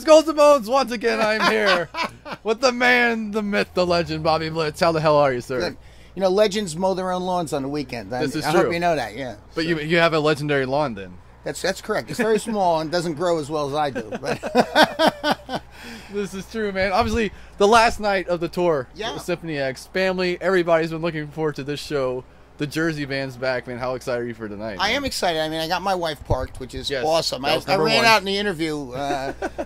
Skulls and Bones? Once again, I'm here with the man, the myth, the legend, Bobby Blitz. How the hell are you, sir? Good. You know, legends mow their own lawns on the weekend. This is I true. hope you know that, yeah. But you have a legendary lawn, then. That's correct. It's very small and doesn't grow as well as I do. But this is true, man. Obviously, the last night of the tour, yeah. Symphony X, family, everybody's been looking forward to this show. The Jersey band's back, man. How excited are you for tonight? I am excited. I mean, I got my wife parked, which is awesome. I ran one. Out in the interview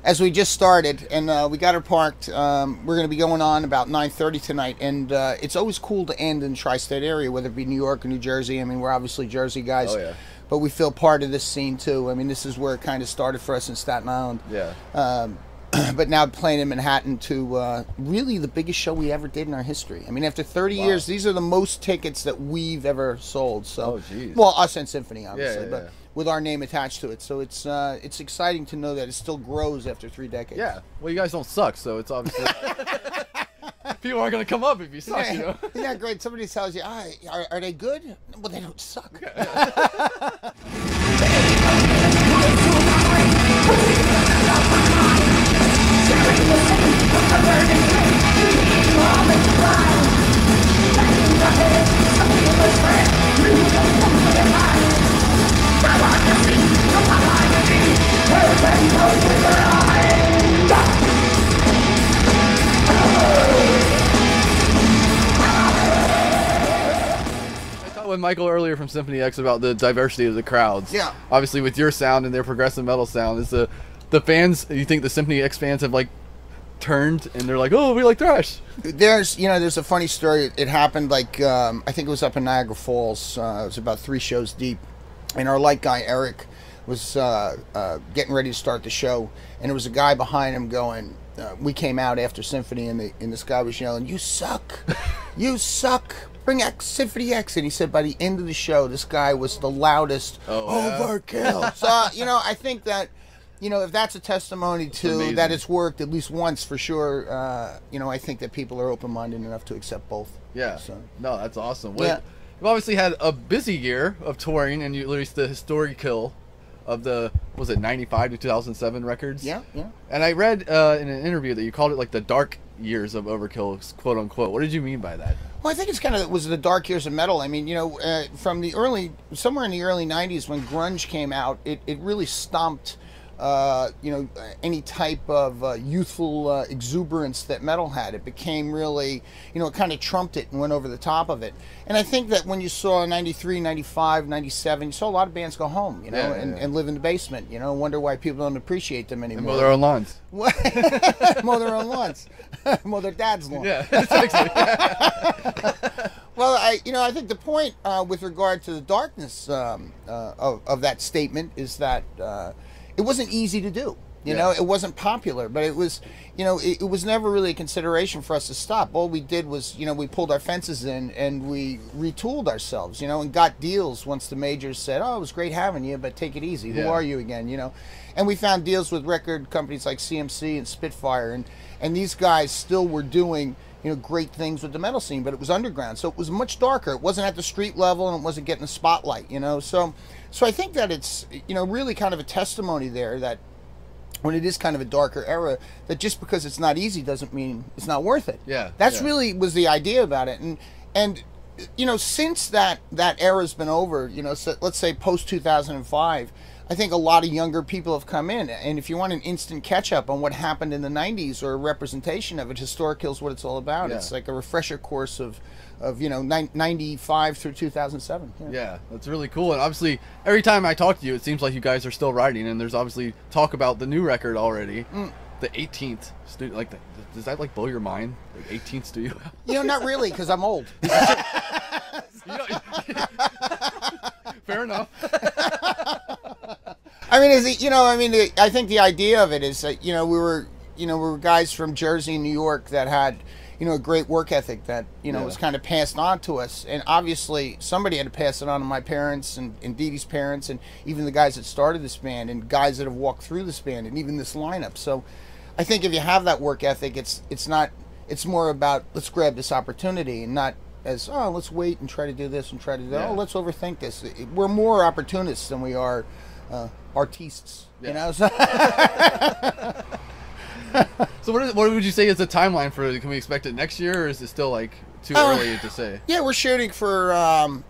as we just started, and we got her parked. We're going to be going on about 9:30 tonight, and it's always cool to end in the tri-state area, whether it be New York or New Jersey. I mean, we're obviously Jersey guys, but we feel part of this scene too. I mean, this is where it kind of started for us in Staten Island. Yeah. But now playing in Manhattan to really the biggest show we ever did in our history. I mean, after 30 years, these are the most tickets that we've ever sold. So, well, us and Symphony, obviously, but with our name attached to it. So it's exciting to know that it still grows after 3 decades. Yeah. Well, you guys don't suck, so it's obviously people aren't going to come up if you suck. You know? Isn't that great? Somebody tells you, are they good? Well, they don't suck. With Michael earlier from Symphony X about the diversity of the crowds. Yeah. Obviously, with your sound and their progressive metal sound, is the fans? You think the Symphony X fans have like turned and they're like, oh, we like thrash? There's a funny story. It happened like I think it was up in Niagara Falls. It was about 3 shows deep, and our light guy Eric was getting ready to start the show, and there was a guy behind him going. We came out after Symphony, and this guy was yelling, "You suck, you suck." Bring X, Symphony X. And he said by the end of the show, this guy was the loudest Overkill. So, I think that, if that's a testimony to that it's worked at least once for sure, I think that people are open-minded enough to accept both. Yeah. So. No, that's awesome. Well, you've obviously had a busy year of touring, and you released the Historikill of the, was it 95 to 2007 records? Yeah, yeah. And I read in an interview that you called it like the dark years of Overkill, quote unquote. What did you mean by that? Well, I think it's it was the dark years of metal. I mean, from somewhere in the early 90s when grunge came out, it really stomped, any type of youthful exuberance that metal had. It became really, it kind of trumped it and went over the top of it. And I think that when you saw 93, 95, 97, you saw a lot of bands go home, and live in the basement, wonder why people don't appreciate them anymore. And mow their own lawns. Mow their own lawns. Mow their dad's lawn. Yeah, exactly. Well, I think the point with regard to the darkness of that statement is that it wasn't easy to do. It wasn't popular, but it was, it was never really a consideration for us to stop. All we did was, we pulled our fences in and we retooled ourselves, and got deals once the majors said, oh, it was great having you, but take it easy. Who are you again, And we found deals with record companies like CMC and Spitfire, and these guys still were doing, great things with the metal scene, but it was underground, so it was much darker. It wasn't at the street level, and it wasn't getting the spotlight, So I think that it's, really kind of a testimony there that when it is kind of a darker era, that just because it's not easy doesn't mean it's not worth it. Yeah. That's really was the idea about it. And since that era's been over, so let's say post 2005, I think a lot of younger people have come in, and if you want an instant catch-up on what happened in the 90s or a representation of it, Historikill is what it's all about. It's like a refresher course of 95 through 2007. Yeah, that's really cool. And obviously, every time I talk to you, it seems like you guys are still writing, and there's obviously talk about the new record already, the 18th studio. Like, does that like blow your mind? Like 18th studio? Not really, because I'm old. Fair enough. I mean, I think the idea of it is that, we were guys from Jersey and New York that had, a great work ethic that, was kind of passed on to us. And obviously somebody had to pass it on to my parents and Dee Dee's parents and even the guys that started this band and guys that have walked through this band and even this lineup. So I think if you have that work ethic, it's more about let's grab this opportunity and not as, oh, let's wait and try to do this and try to do that. Oh, let's overthink this. We're more opportunists than we are artistes, So So what would you say is the timeline for it? Can we expect it next year, or is it still like too early to say? Yeah, we're shooting for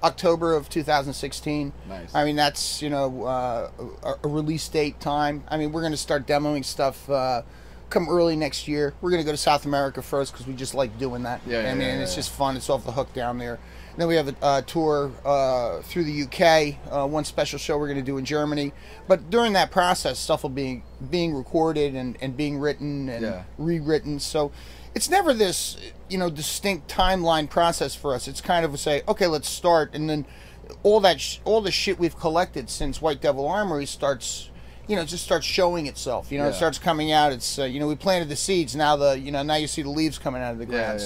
October of 2016. Nice. I mean, that's, you know, a release date time. I mean, we're going to start demoing stuff come early next year. We're going to go to South America first because we just like doing that. Yeah, I mean, it's just fun. It's off the hook down there. And then we have a tour through the UK, one special show we're going to do in Germany. But during that process, stuff will be being recorded and being written and rewritten. So it's never this, you know, distinct timeline process for us. It's kind of say, okay, let's start, and then all the shit we've collected since White Devil Armory starts, you know, just starts showing itself. You know, it starts coming out. It's you know, we planted the seeds. Now now you see the leaves coming out of the ground.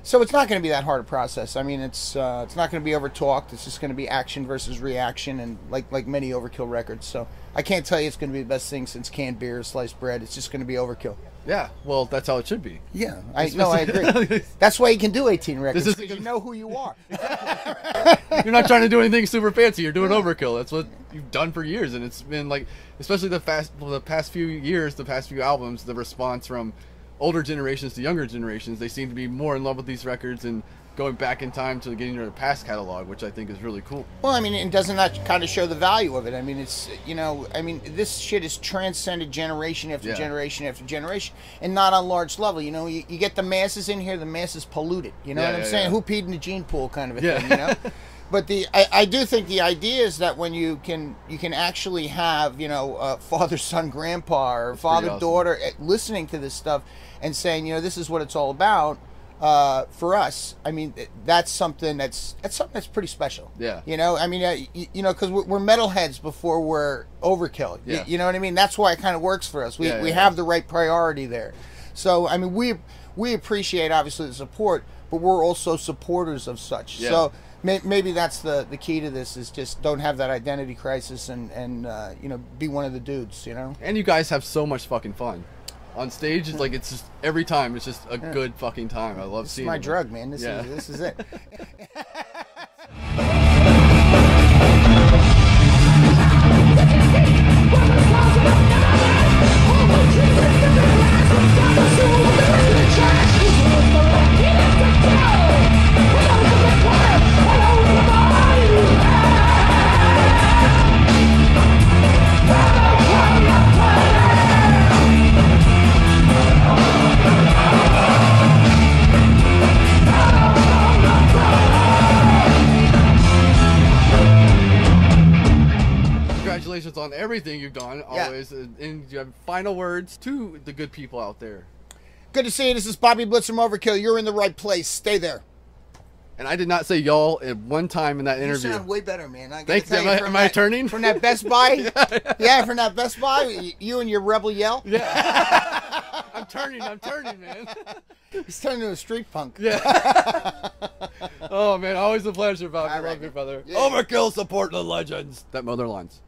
So it's not going to be that hard a process. I mean, it's not going to be over talked. It's just going to be action versus reaction, and like many Overkill records. So I can't tell you it's going to be the best thing since canned beer or sliced bread. It's just going to be Overkill. Yeah, well, that's how it should be. Yeah, I agree. That's why you can do 18 records, because you know who you are. You're not trying to do anything super fancy. You're doing Overkill. That's what you've done for years, and it's been like, especially the past few years, the past few albums, the response from older generations to younger generations, they seem to be more in love with these records and going back in time to getting their past catalog, which I think is really cool. Well, I mean, and doesn't that kind of show the value of it? I mean, it's, you know, I mean, this shit is transcended generation after generation after generation, and not on large level. You know, you get the masses in here, the masses polluted. You know what I'm saying? Who peed in the gene pool kind of a thing, you know? But I do think the idea is that when you can actually have, you know, father, son, grandpa, or father, daughter listening to this stuff and saying, you know, this is what it's all about. For us, I mean, that's something that's pretty special. Yeah. You know, I mean, you know, because we're metalheads before we're Overkill. Yeah. You know what I mean? That's why it kind of works for us. We have the right priority there. So I mean, we appreciate obviously the support, but we're also supporters of such. Yeah. So maybe that's the key to this, is just don't have that identity crisis and you know, be one of the dudes. You know. And you guys have so much fucking fun on stage. It's like, it's just every time it's just a good fucking time. I love seeing it. This is my drug, man. This is it. Congratulations on everything you've done, always. And you have final words to the good people out there. Good to see you. This is Bobby Blitz from Overkill. You're in the right place. Stay there. And I did not say y'all at one time in that interview. You sound way better, man. Thanks. Am I turning? From that Best Buy? Yeah, from that Best Buy? You and your rebel yell? Yeah. I'm turning, man. He's turning to a street punk. Yeah. Oh, man. Always a pleasure, Bobby. All right. Love you, brother. Yeah. Overkill, support the legends. That mother lines.